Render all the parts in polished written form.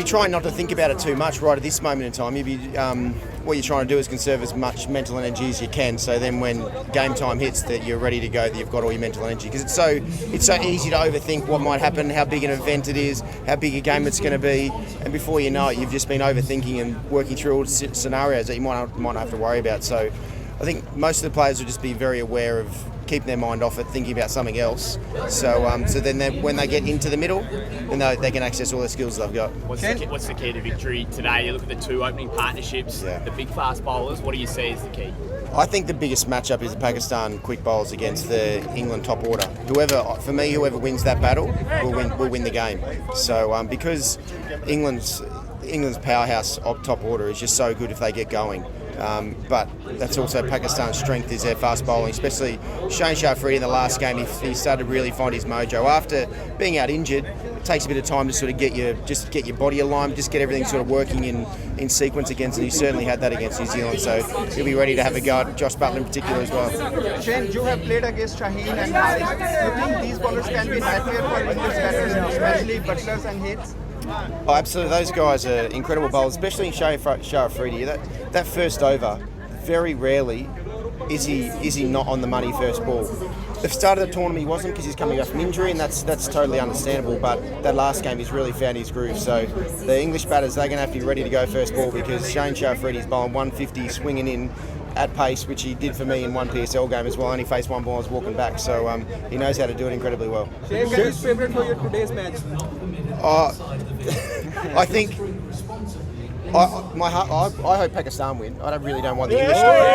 You're trying not to think about it too much right at this moment in time. What you're trying to do is conserve as much mental energy as you can, so then when game time hits that you're ready to go, that you've got all your mental energy. Because it's so easy to overthink what might happen, how big an event it is, how big a game it's going to be, and before you know it, you've just been overthinking and working through all scenarios that you might not have to worry about. So I think most of the players will just be very aware of keeping their mind off it, thinking about something else. So then when they get into the middle, then they can access all the skills they've got. What's the key to victory today? You look at the two opening partnerships, the big fast bowlers. What do you see as the key? I think the biggest matchup is the Pakistan quick bowlers against the England top order. Whoever wins that battle will win the game. So because England's powerhouse top order is just so good if they get going. But that's also Pakistan's strength is their fast bowling, especially Shane Shafri in the last game. He started to really find his mojo. After being out injured, it takes a bit of time to sort of get your body aligned, just get everything sort of working in sequence against, and he certainly had that against New Zealand. So he'll be ready to have a go at Josh Butler in particular as well. Shane, you have played against Shaheen and Harris. You think these bowlers can be nightmare for English batters, especially Butlers and Hits? Oh, absolutely. Those guys are incredible bowlers, especially in Shah Afridi. That first over, very rarely is he not on the money first ball. The start of the tournament he wasn't because he's coming back from injury, and that's totally understandable. But that last game he's really found his groove. So the English batters, they're going to have to be ready to go first ball because Shane Shah Afridi's bowling 150, swinging in at pace, which he did for me in one PSL game as well. Only faced one ball, I was walking back, so he knows how to do it incredibly well. Shane, who's favourite for your today's match? I think I hope Pakistan win. I really don't want the English to win.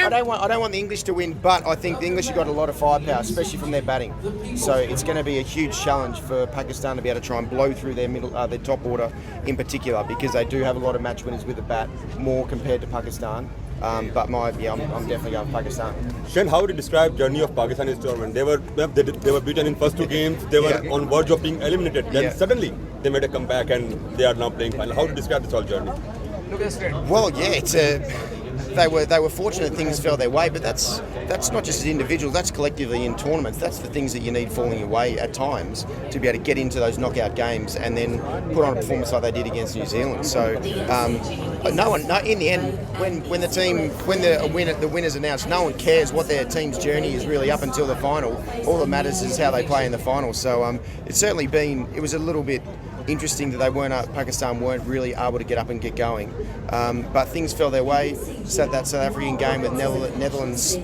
I don't want the English to win, but I think the English have got a lot of firepower, especially from their batting. So it's going to be a huge challenge for Pakistan to be able to try and blow through their top order in particular, because they do have a lot of match winners with the bat, more compared to Pakistan. But I'm definitely going for Pakistan. Shane, how would you describe journey of Pakistan in this tournament? They were beaten in first two games. They were on verge of being eliminated. Then suddenly they made a comeback and they are now playing final. How would you describe this whole journey? Well, they were fortunate things fell their way, but that's not just as individuals, that's collectively in tournaments. That's the things that you need falling your way at times to be able to get into those knockout games and then put on a performance like they did against New Zealand. So in the end, when the winner's announced, no one cares what their team's journey is really up until the final. All that matters is how they play in the final. So it's certainly it was a little bit interesting that Pakistan weren't really able to get up and get going, but things fell their way. So that South African game with Netherlands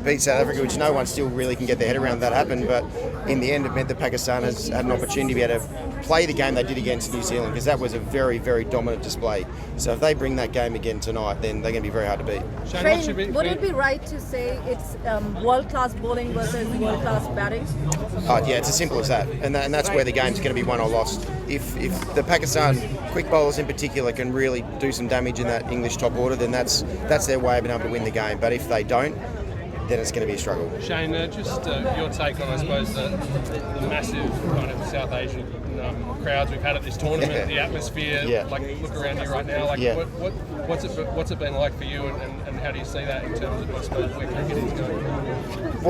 beat South Africa, which no one still really can get their head around that happened, but in the end it meant that Pakistan has had an opportunity to be able to play the game they did against New Zealand, because that was a very, very dominant display. So if they bring that game again tonight, then they're going to be very hard to beat. Shane, would it be right to say it's world-class bowling versus world-class batting? Yeah, it's as simple as that, and that's where the game's going to be won or lost. If the Pakistan quick bowlers in particular can really do some damage in that English top order, then that's their way of being able to win the game. But if they don't, then it's going to be a struggle. Shane, just your take on, I suppose, the massive kind of South Asian crowds we've had at this tournament, the atmosphere. Like, look around here right now. Like, what's it been like for you, and how do you see that in terms of, I suppose, where cricket is going? Well,